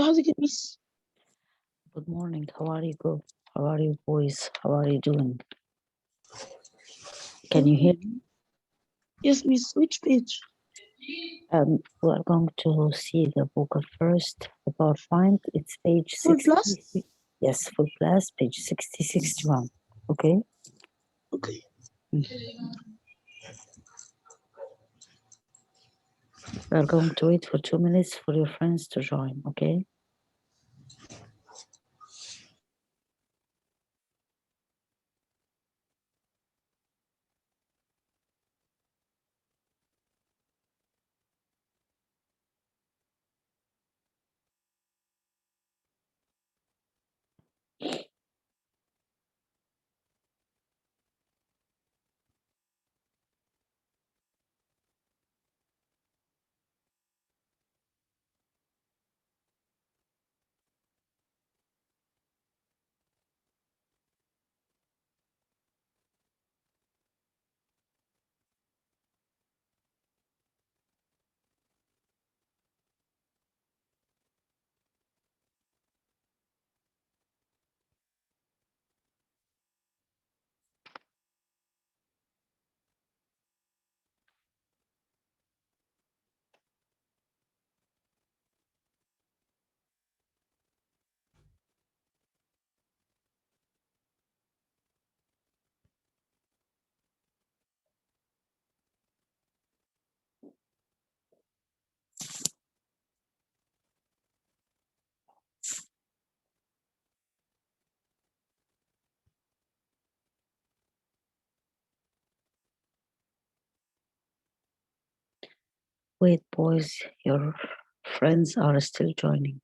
حضرتك ميس. Good morning. How are you? How are you, boys? How are you doing? Can you hear me? Yes, miss. Which page? We are going to see the book first, the PowerPoint. It's page 60. Plus? Yes, full class, page 60, 61. Okay? Okay. We are going to wait for 2 minutes for your friends to join, okay? Wait, boys, your friends are still joining.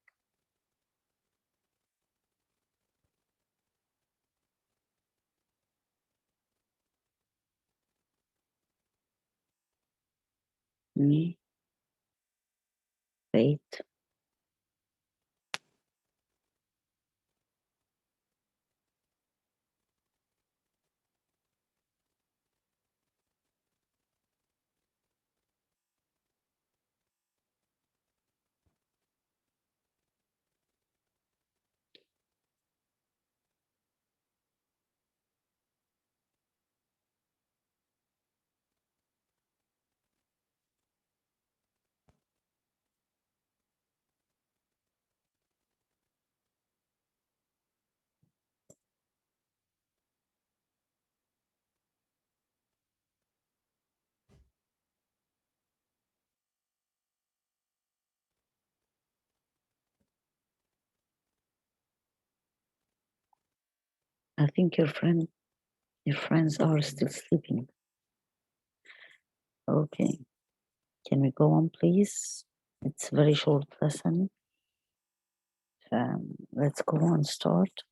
Me? Wait. I think your friends are still sleeping. Okay. Can we go on, please? It's a very short lesson. Let's go on, start.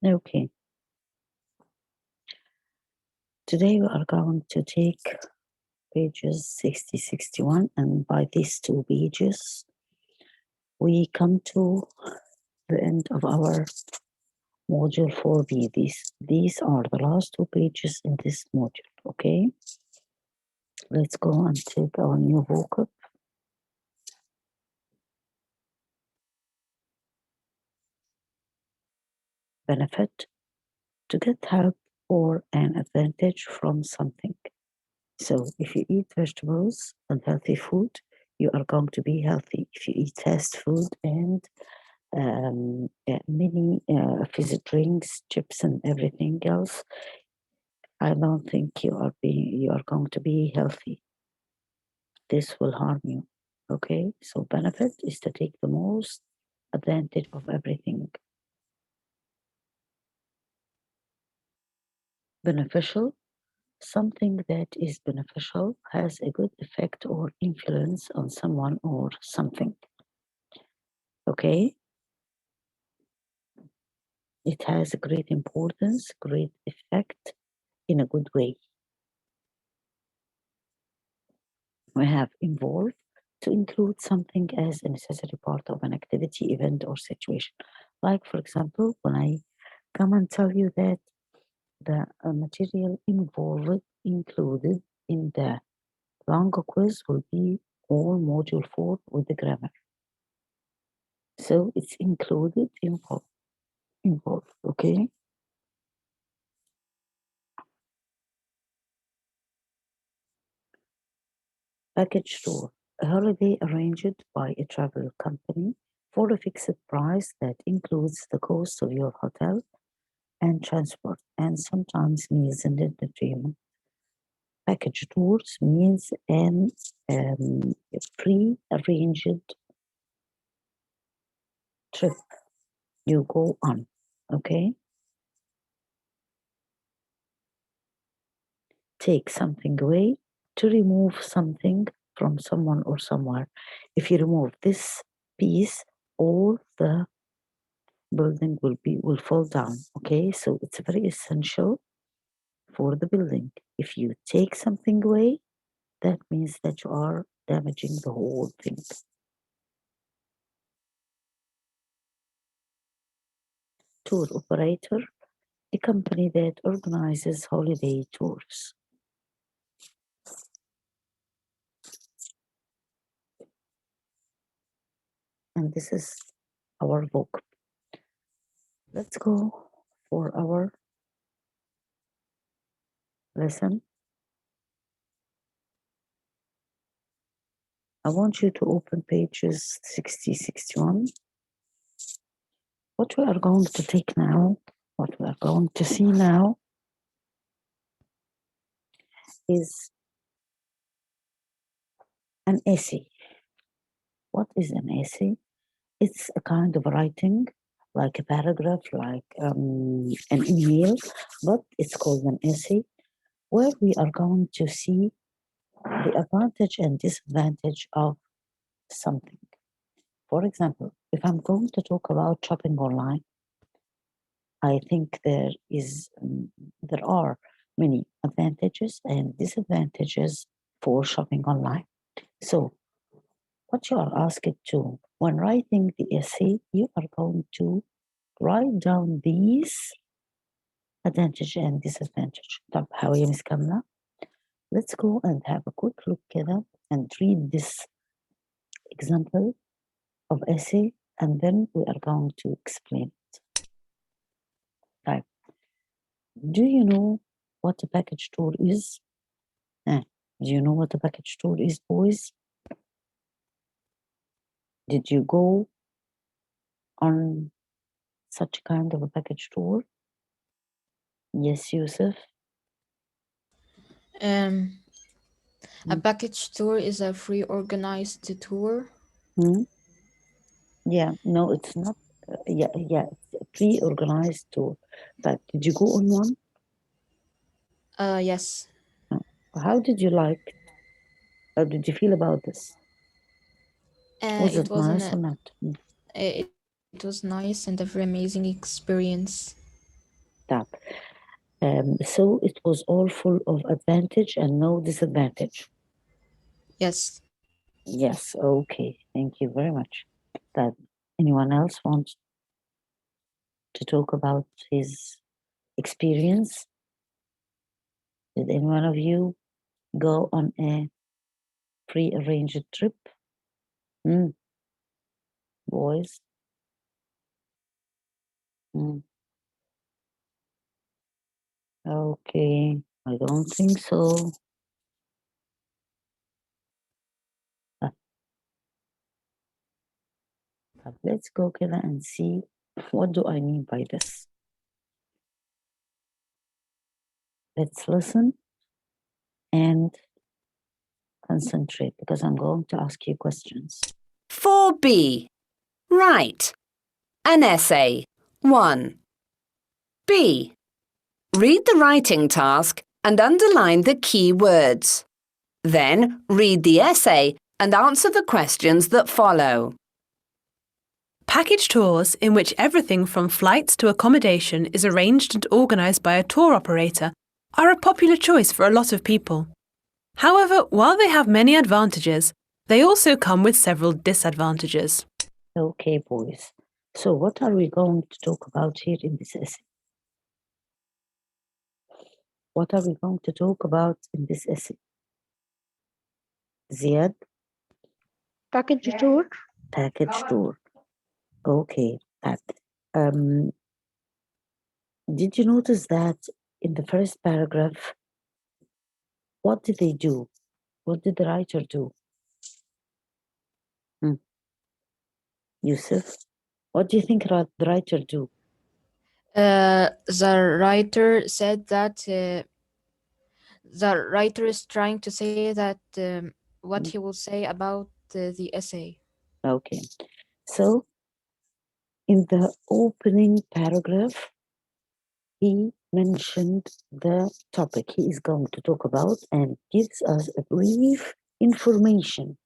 Okay. Today we are going to take pages 60, 61, and by these two pages, we come to the end of our module 4B. These are the last two pages in this module, okay? Let's go and take our new vocab. Benefit, to get help or an advantage from something. So if you eat vegetables and healthy food, you are going to be healthy. If you eat fast food and many fizzy drinks, chips, and everything else, I don't think you are going to be healthy. This will harm you. Okay, so benefit is to take the most advantage of everything. Beneficial, something that is beneficial has a good effect or influence on someone or something. Okay. It has a great importance, great effect in a good way. We have involve to include something as a necessary part of an activity, event, or situation. Like, for example, when I come and tell you that the material involved included in the long quiz will be all module 4 with the grammar. So it's included, involved, okay? Package tour, a holiday arranged by a travel company for a fixed price that includes the cost of your hotel and transport, and sometimes meals and entertainment. Package tours means an pre-arranged trip you go on, okay? Take something away, to remove something from someone or somewhere. If you remove this piece, all the building will fall down, okay? So it's very essential for the building. If you take something away, that means that you are damaging the whole thing. Tour operator, a company that organizes holiday tours. And this is our vocab. Let's go for our lesson. I want you to open pages 60, 61. What we are going to take now, what we are going to see now is an essay. What is an essay? It's a kind of writing, like a paragraph, like an email, but it's called an essay, where we are going to see the advantage and disadvantage of something. For example, if I'm going to talk about shopping online, I think there are many advantages and disadvantages for shopping online. So what you are asked to, when writing the essay, you are going to write down these advantage and disadvantage. طب how هي مس كاملة? Let's go and have a quick look كده and read this example of essay, and then we are going to explain it. Right. Do you know what a package tour is? Do you know what a package tour is, boys? Did you go on such kind of a package tour? Yes, Yusuf. A package tour is a free organized tour. Yeah, no, it's not. It's a pre-organized tour. But did you go on one? Yes. How did you like it? How did you feel about this? Was it nice or not? It was nice and a very amazing experience. That. So it was all full of advantage and no disadvantage. Yes. Yes, okay. Thank you very much. That anyone else wants to talk about his experience? Did any one of you go on a pre-arranged trip? Boys? Okay, I don't think so. But let's go كده and see what do I mean by this. Let's listen and concentrate because I'm going to ask you questions. 4B. Write an essay. 1. B. Read the writing task and underline the key words. Then read the essay and answer the questions that follow. Package tours, in which everything from flights to accommodation is arranged and organised by a tour operator, are a popular choice for a lot of people. However, while they have many advantages, they also come with several disadvantages. Okay, boys. So what are we going to talk about here in this essay? What are we going to talk about in this essay? Ziad? Package tour. Package tour. Okay. Did you notice that in the first paragraph, what did they do? What did the writer do? Yusuf, what do you think the writer do? The writer said that the writer is trying to say that what he will say about the essay. Okay. So in the opening paragraph, he mentioned the topic he is going to talk about and gives us a brief information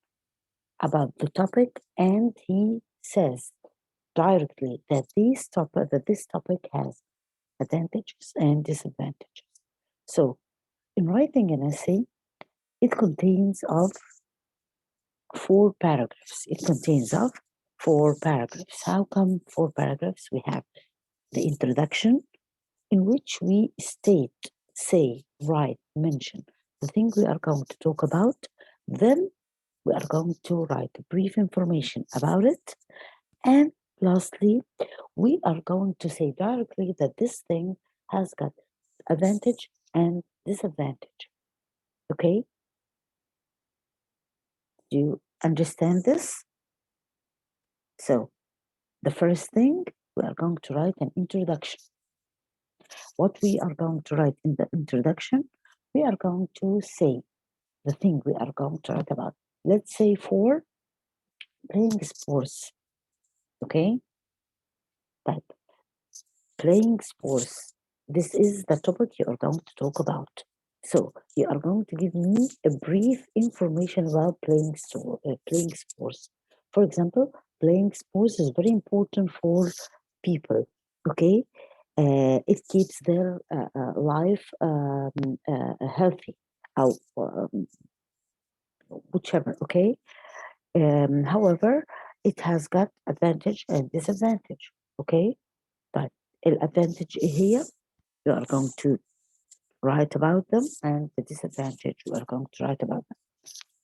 about the topic, and he says directly that this topic has advantages and disadvantages. So in writing an essay, it contains of 4 paragraphs. How come 4 paragraphs? We have the introduction, in which we state, say, write, mention the thing we are going to talk about. Then we are going to write brief information about it. And lastly, we are going to say directly that this thing has got advantage and disadvantage. Okay? Do you understand this? So, the first thing, we are going to write an introduction. What we are going to write in the introduction, we are going to say the thing we are going to write about. Let's say for playing sports, okay? But playing sports, this is the topic you are going to talk about. So you are going to give me a brief information about playing sports. For example, playing sports is very important for people, okay? It keeps their life healthy, whichever, okay? However, it has got advantage and disadvantage, okay? But الادvantage here, you are going to write about them, and the disadvantage, you are going to write about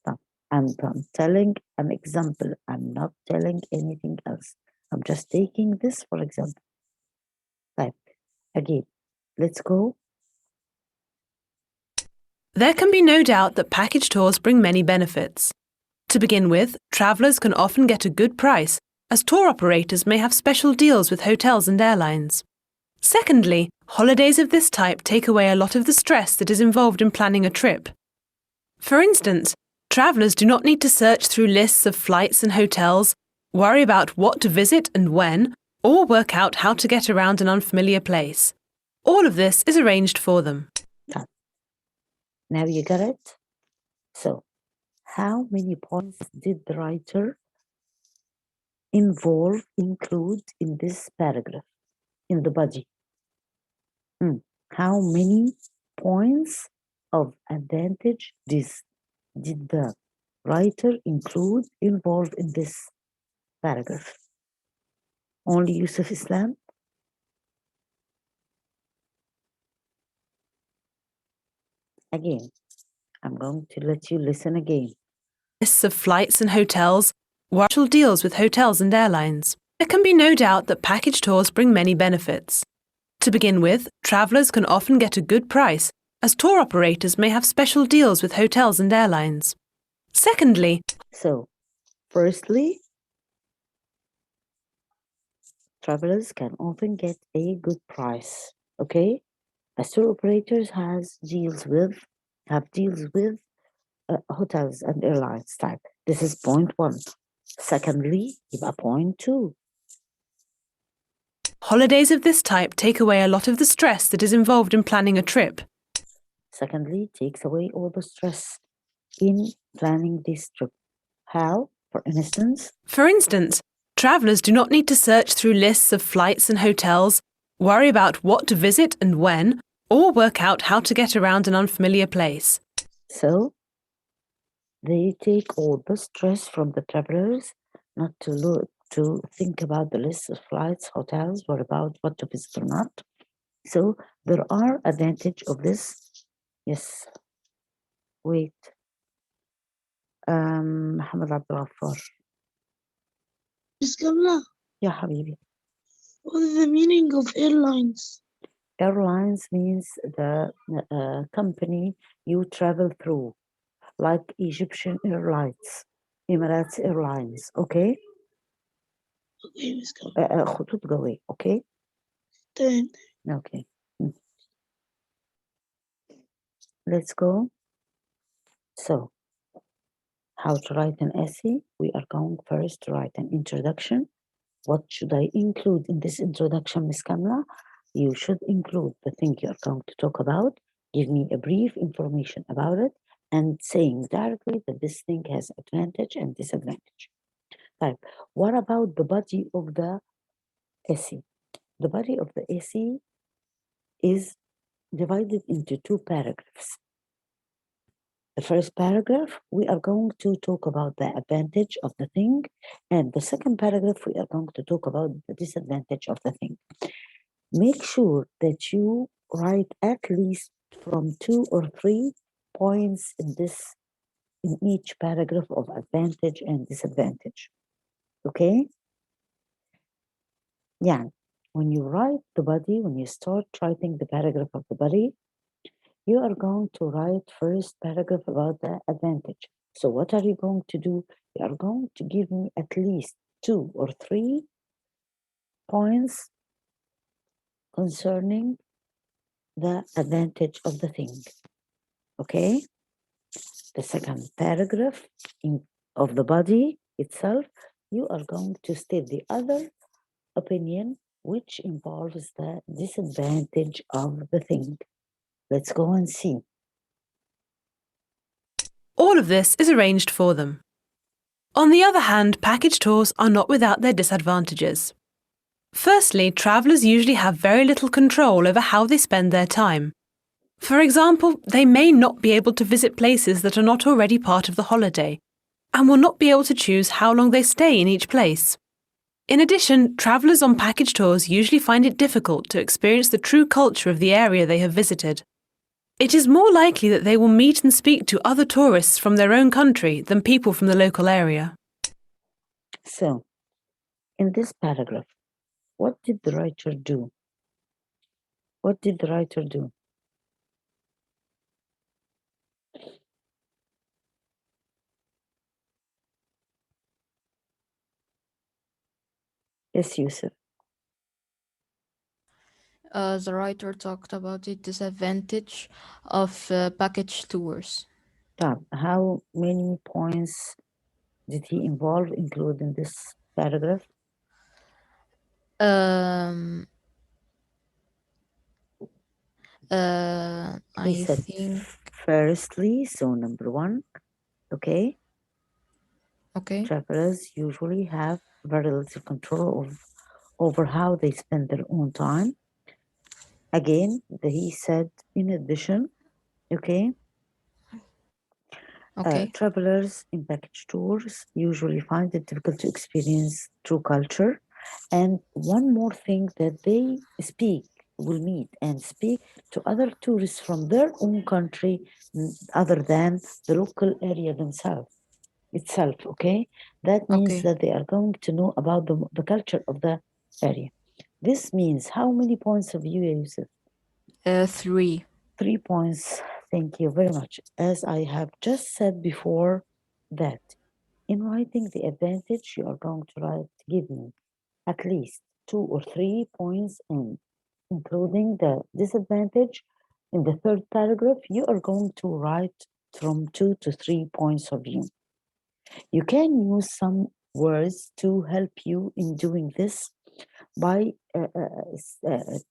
them. And I'm telling an example. I'm not telling anything else. I'm just taking this for example. Right. Again, let's go. There can be no doubt that package tours bring many benefits. To begin with, travellers can often get a good price, as tour operators may have special deals with hotels and airlines. Secondly, holidays of this type take away a lot of the stress that is involved in planning a trip. For instance, travellers do not need to search through lists of flights and hotels, worry about what to visit and when, or work out how to get around an unfamiliar place. All of this is arranged for them. Now you got it? So, how many points did the writer include in this paragraph, in the body? How many points of advantage did the writer involve in this paragraph? Only Yusuf Islam? Again, I'm going to let you listen again. Lists of flights and hotels, special deals with hotels and airlines. There can be no doubt that package tours bring many benefits. To begin with, travellers can often get a good price, as tour operators may have special deals with hotels and airlines. Secondly, firstly, travelers can often get a good price, okay? As tour operators have deals with hotels and airlines type. This is point 1. Secondly, point 2. Holidays of this type take away a lot of the stress that is involved in planning a trip. Secondly, takes away all the stress in planning this trip. How? For instance, Travellers do not need to search through lists of flights and hotels, worry about what to visit and when, or work out how to get around an unfamiliar place. So they take all the stress from the travelers not to think about the list of flights, hotels, or about what to visit or not. So there are advantage of this. Yes. Wait. محمد عبد الغفار. Miss Kamla, يا حبيبي. what is the meaning of airlines? Airlines means the company you travel through, like Egyptian Airlines, Emirates Airlines, okay? Okay, Miss Kamla. خطوط جوية, okay? Then, Okay. Let's go. So, how to write an essay? We are going first to write an introduction. What should I include in this introduction, Ms. Kamla? You should include the thing you are going to talk about, give me a brief information about it, and saying directly that this thing has advantage and disadvantage. Right. What about the body of the essay? The body of the essay is divided into two paragraphs. The first paragraph, we are going to talk about the advantage of the thing, and the second paragraph, we are going to talk about the disadvantage of the thing. Make sure that you write at least from 2 or 3 points in each paragraph of advantage and disadvantage. Okay? Yeah. When you write the body, when you start writing the paragraph of the body, you are going to write first paragraph about the advantage. So what are you going to do? You are going to give me at least 2 or 3 points concerning the advantage of the thing. Okay? The second paragraph of the body itself, you are going to state the other opinion which involves the disadvantage of the thing. Let's go and see. All of this is arranged for them. On the other hand, package tours are not without their disadvantages. Firstly, travellers usually have very little control over how they spend their time. For example, they may not be able to visit places that are not already part of the holiday, and will not be able to choose how long they stay in each place. In addition, travellers on package tours usually find it difficult to experience the true culture of the area they have visited. It is more likely that they will meet and speak to other tourists from their own country than people from the local area. So, in this paragraph, what did the writer do? What did the writer do? Yes, Yusuf. The writer talked about the disadvantage of package tours. How many points did he include in this paragraph? Um, He I said, think. firstly, so number 1, okay, Okay. travelers usually have very little control over how they spend their own time. Again, he said, in addition, okay, Okay. travelers in package tours usually find it difficult to experience true culture. And one more thing, that they will meet and speak to other tourists from their own country other than the local area itself, okay? That means Okay. that they are going to know about the culture of the area. This means how many points of view, Yusuf? 3. 3 points. Thank you very much. As I have just said before, that in writing the advantage, you are going to give me at least 2 or 3 points, and including the disadvantage. In the third paragraph, you are going to write from 2 to 3 points of view. You can use some words to help you in doing this by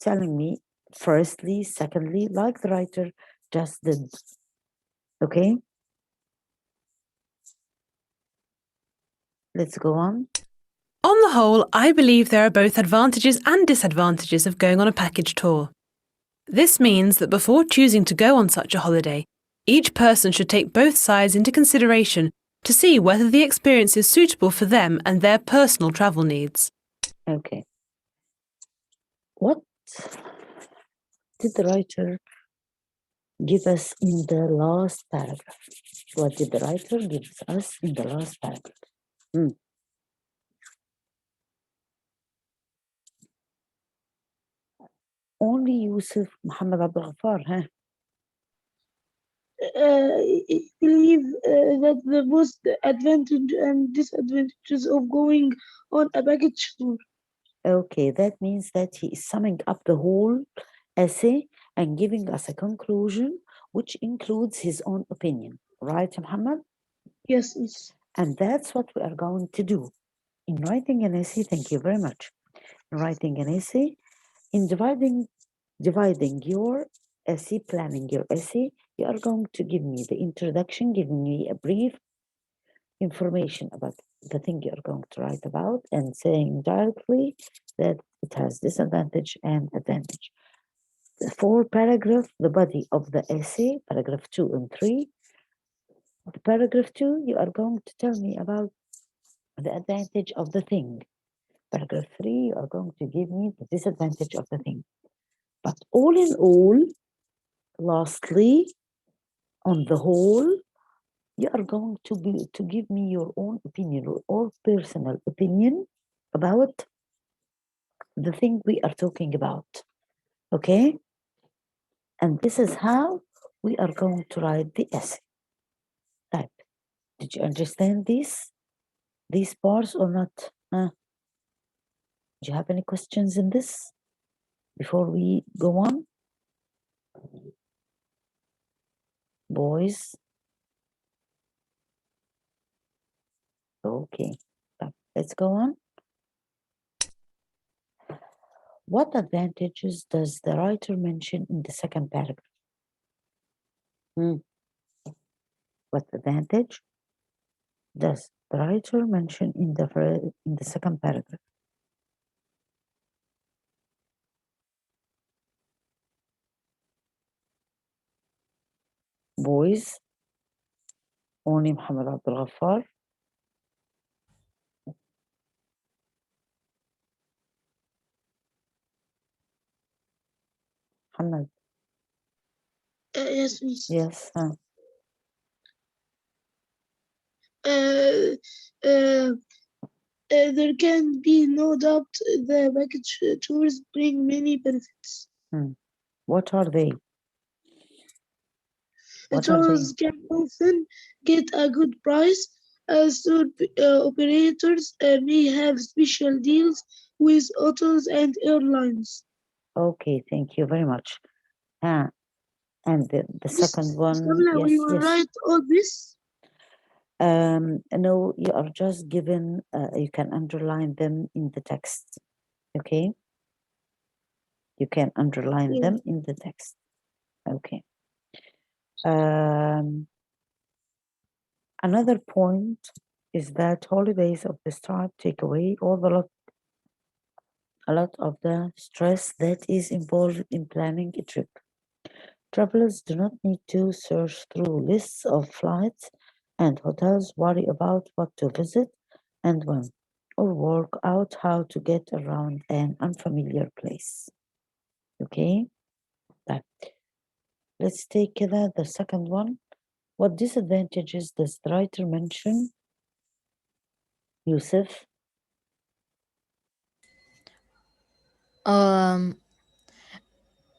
telling me firstly, secondly, like the writer just did. Okay? Let's go on. On the whole, I believe there are both advantages and disadvantages of going on a package tour. This means that before choosing to go on such a holiday, each person should take both sides into consideration to see whether the experience is suitable for them and their personal travel needs. Okay. What did the writer give us in the last paragraph? What did the writer give us in the last paragraph? Only Yusuf Muhammad Abdul Ghaffar, huh? I believe that the most advantage and disadvantages of going on a package tour. Okay, that means that he is summing up the whole essay and giving us a conclusion which includes his own opinion. Right, Muhammad? Yes, yes. And that's what we are going to do. In writing an essay, thank you very much. In writing an essay, in dividing your essay, planning your essay, you are going to give me the introduction, giving me a brief information about the thing you're going to write about and saying directly that it has disadvantage and advantage. For paragraph, the body of the essay, paragraph 2 and 3, the paragraph 2, you are going to tell me about the advantage of the thing. Paragraph 3, you are going to give me the disadvantage of the thing. But all in all, lastly, on the whole, you are going to give me your own opinion or personal opinion about the thing we are talking about. Okay? And this is how we are going to write the essay. Type. Did you understand these parts or not? Do you have any questions in this before we go on? Boys? Okay. Let's go on. What advantages does the writer mention in the second paragraph? What advantage does the writer mention in the second paragraph? Boys, only Muhammad Abdul Ghaffar. Muhammad, Yes, miss. yes. There can be no doubt the package tours bring many benefits. What are they? What are they? Tours can often get a good price, as tour operators may have special deals with hotels and airlines. Okay, thank you very much. And the second one, Samla, we will write all this. no, you are just given, you can underline them in the text, okay? You can underline them in the text, okay. Another point is that holidays of this type take away a lot of the stress that is involved in planning a trip. Travelers do not need to search through lists of flights and hotels, worry about what to visit and when, or work out how to get around an unfamiliar place. Okay? Let's take the second one. What disadvantages does the writer mention? Yusuf?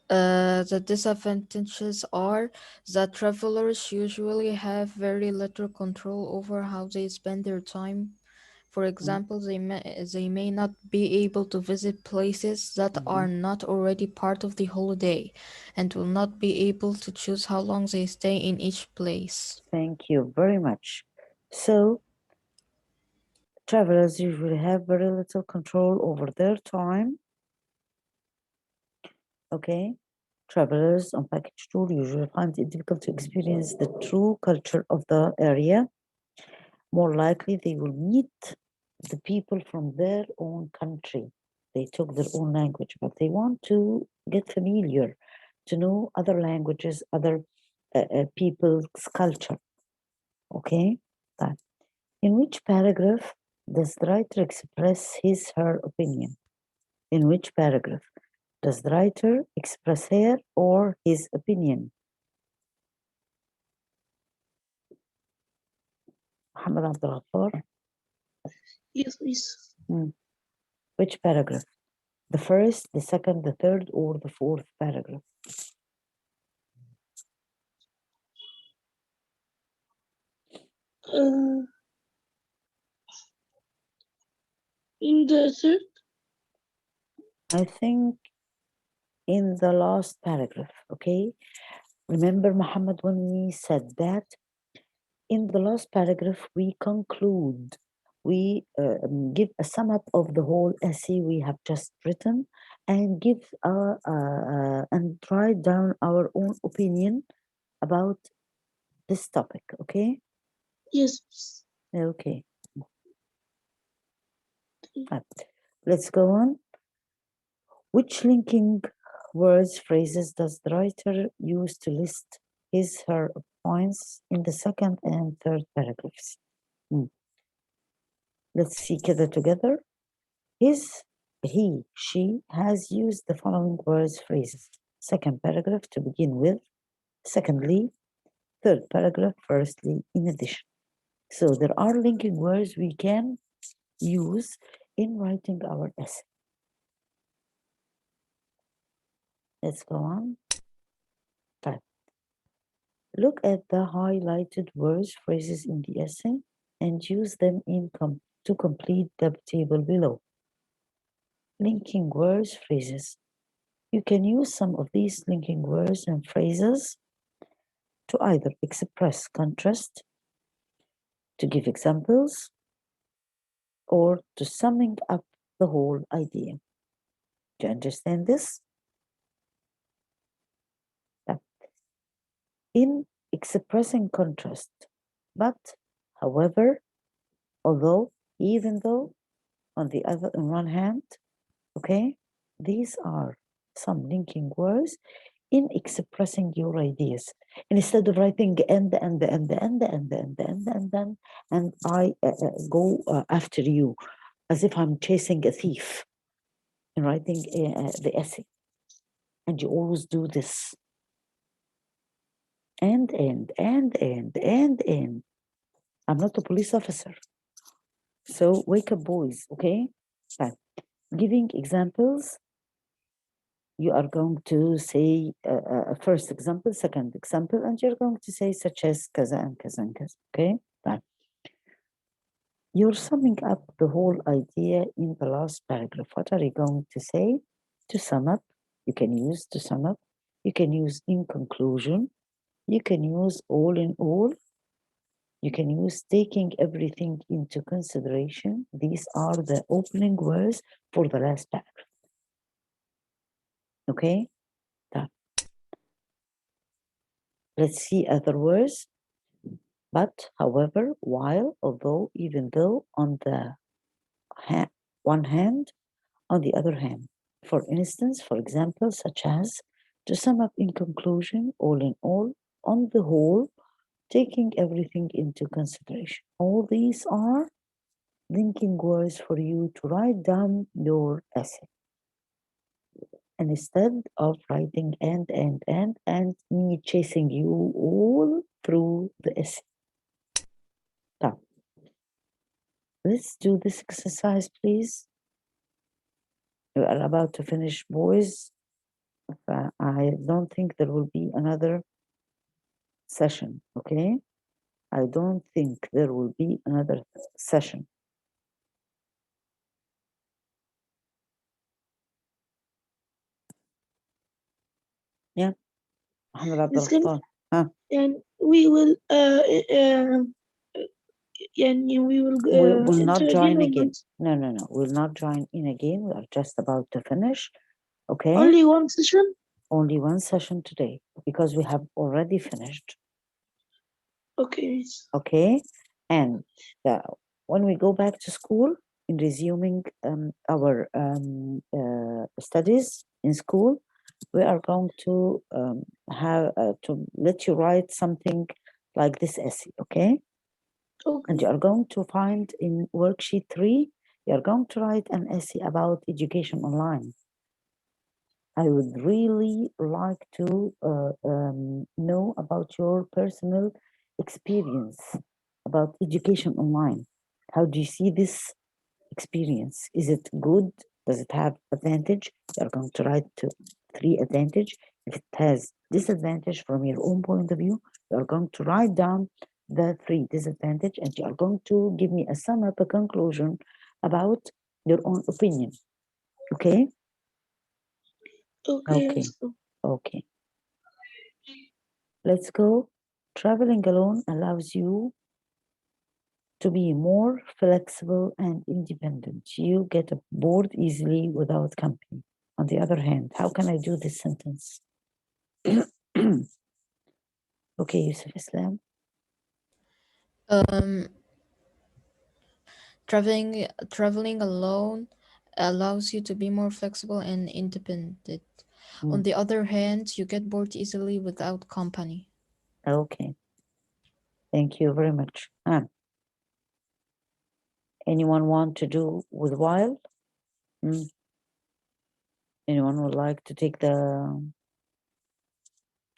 The disadvantages are that travelers usually have very little control over how they spend their time. For example, they may not be able to visit places that are not already part of the holiday and will not be able to choose how long they stay in each place. Thank you very much. So, travelers usually have very little control over their time. Okay? Travelers on package tour usually find it difficult to experience the true culture of the area. More likely, they will meet the people from their own country. They took their own language, but they want to get familiar, to know other languages, other people's culture. Okay? But in which paragraph does the writer express his, her opinion? In which paragraph does the writer express her or his opinion? Muhammad Abdul Ghaffar, Yes, please. which paragraph? The first, the second, the third, or the fourth paragraph? In the third, I think in the last paragraph, okay? Remember, Muhammad, when we said that in the last paragraph, we conclude, we give a sum up of the whole essay we have just written and give and write down our own opinion about this topic, okay? yes, please. Okay. Right. Let's go on. Which linking words, phrases does the writer use to list his, her points in the second and third paragraphs? Let's see together. His, he, she has used the following words, phrases. Second paragraph to begin with. Secondly, third paragraph, firstly, in addition. So there are linking words we can use in writing our essay. Let's go on. Right. Look at the highlighted words, phrases in the essay and use them to complete the table below. Linking words, phrases. You can use some of these linking words and phrases to either express contrast, to give examples, or to summing up the whole idea. Do you understand this? In expressing contrast, but, however, although, even though, on one hand, okay, these are some linking words in expressing your ideas. Instead of writing and I go after you as if I'm chasing a thief in writing the essay. And you always do this. And. I'm not a police officer. So wake up, boys, okay? But giving examples, you are going to say first example, second example, and you're going to say such as kaza and kaza and kaza, okay? But you're summing up the whole idea in the last paragraph. What are you going to say? To sum up, you can use to sum up, you can use in conclusion, you can use all in all, you can use taking everything into consideration. These are the opening words for the last paragraph. Okay? Done. Let's see other words. But, however, while, although, even though, on the one hand, on the other hand. For instance, for example, such as, to sum up in conclusion, all in all, on the whole, taking everything into consideration. All these are linking words for you to write down your essay. And instead of writing and me chasing you all through the essay. Now, let's do this exercise, please. We are about to finish, boys. I don't think there will be another session, okay? I don't think there will be another session. Yeah, Muhammad Abdul Ghaffar. And we will We will not join again. again. No. We'll not join in again. We are just about to finish. Okay. Only one session? Only one session today because we have already finished. Okay. Okay. And when we go back to school, in resuming our studies in school, we are going to have to let you write something like this essay, okay? And you Okay. are going to find in worksheet 3, you are going to write an essay about education online. I would really like to know about your personal experience about education online. How do you see this experience? Is it good? Does it have advantage? You're going to write 3 advantage. If it has disadvantage from your own point of view, you're going to write down the 3 disadvantage, and you're going to give me a sum up, a conclusion about your own opinion. Okay? Okay. Okay. So, Okay. Let's go. Traveling alone allows you to be more flexible and independent. You get bored easily without company. On the other hand, how can I do this sentence? Okay, Yusuf Islam. Um, traveling alone allows you to be more flexible and independent. On Mm, the other hand, you get bored easily without company. okay, thank you very much. Anyone want to do with while? Mm. Anyone would like to take the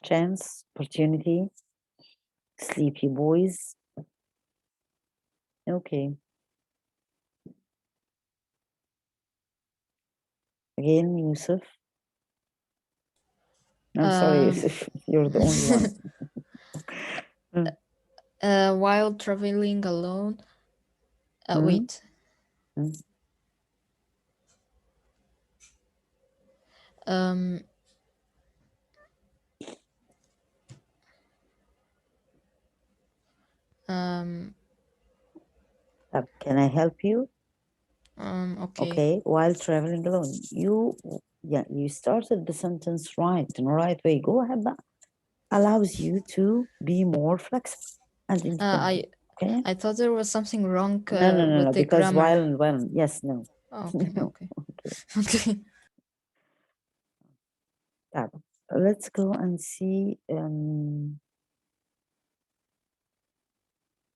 chance, opportunity? Sleepy boys. Okay. Again, Yusuf. I'm sorry, Um, Yusuf. You're the only one. Mm, while traveling alone, mm, wait. mm. Um, um, Can I help you? okay. Okay, while traveling alone, you started the sentence right in the right way. Go ahead, but allows you to be more flexible and I independent. Okay? I thought there was something wrong No, with the because grammar. while and when, yes, no. Okay, No. okay, Okay. okay. طب, let's go and see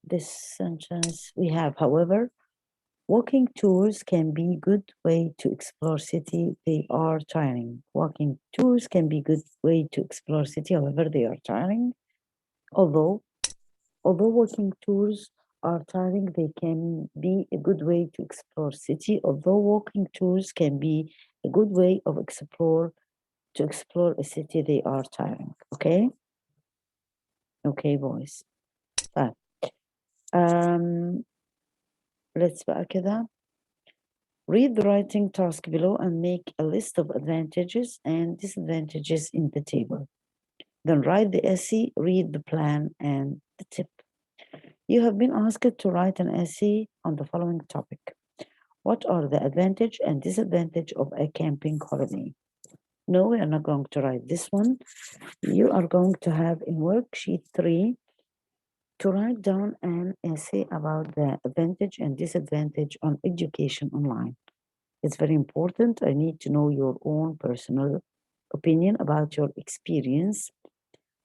this sentence we have. However, walking tours can be good way to explore city. They are tiring. Walking tours can be good way to explore city. However, they are tiring. Although walking tours are tiring, they can be a good way to explore city. Although walking tours can be a good way of explore a city, they are tiring. Okay. Okay, boys. طيب. Let's بقى كده. Read the writing task below and make a list of advantages and disadvantages in the table. Then write the essay, read the plan and the tip. You have been asked to write an essay on the following topic. What are the advantage and disadvantage of a camping holiday? No, we are not going to write this one. You are going to have in worksheet 3 to write down an essay about the advantage and disadvantage on education online. It's very important. I need to know your own personal opinion about your experience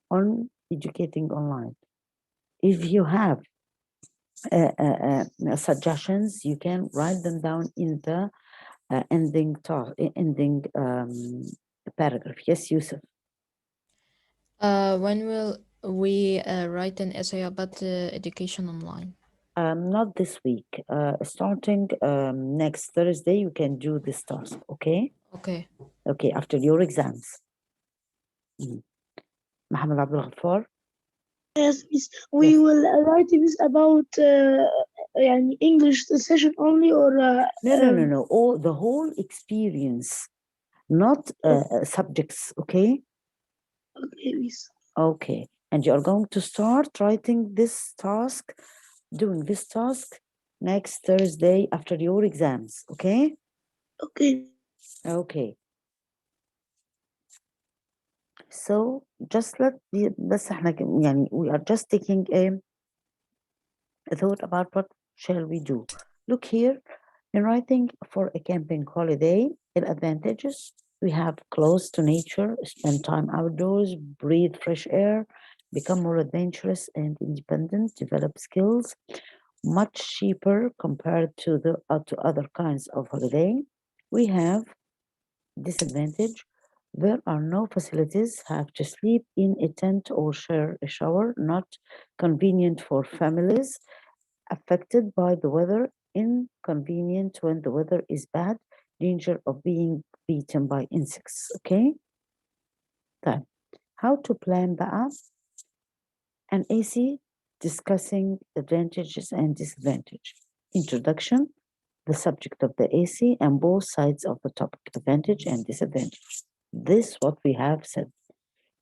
on educating online. If you have suggestions, you can write them down in the ending paragraph. Yes, Yusuf. When will we write an essay about education online? Not this week. Starting next Thursday, you can do this task. Okay. Okay. Okay. After your exams. Mohammed Abdul Ghaffar. yes, miss. We Yes. will write this about يعني English session only or No. All the whole experience, not subjects. Okay. okay, miss. Okay. And you are going to start writing this task, doing this task next Thursday after your exams. Okay. Okay. Okay. So just بس احنا يعني we are just taking a thought about what shall we do. Look here, In writing for a camping holiday, the advantages: we have close to nature, spend time outdoors, breathe fresh air, become more adventurous and independent, develop skills, much cheaper compared to the to other kinds of holiday. We have disadvantage: there are no facilities, have to sleep in a tent or share a shower, not convenient for families, affected by the weather, inconvenient when the weather is bad, danger of being beaten by insects. Okay, طيب, how to plan بقى an AC, discussing advantages and disadvantage. Introduction, the subject of the AC and both sides of the topic, advantage and disadvantage. This what we have said.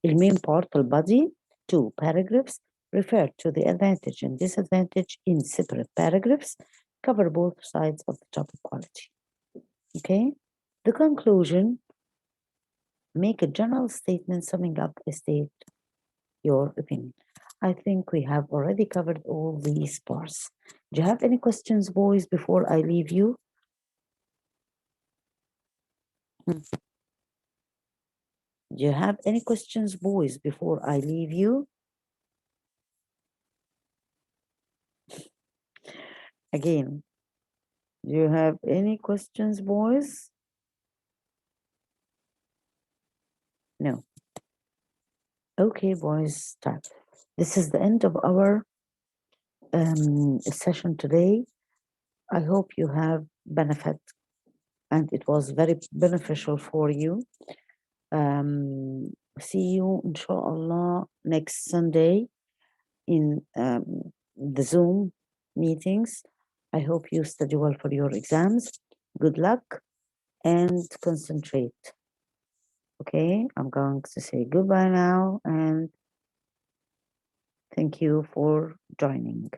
The main part of the body, 2 paragraphs, refer to the advantage and disadvantage in separate paragraphs, cover both sides of the topic quality. Okay? The conclusion, make a general statement summing up a state your opinion. I think we have already covered all these parts. Do you have any questions, boys, before I leave you? Do you have any questions, boys, before I leave you? Again, do you have any questions, boys? No. Okay, boys, start. This is the end of our session today. I hope you have benefit and it was very beneficial for you. See you, inshallah, next Sunday in the Zoom meetings. I hope you study well for your exams. Good luck and concentrate. Okay, I'm going to say goodbye now and thank you for joining.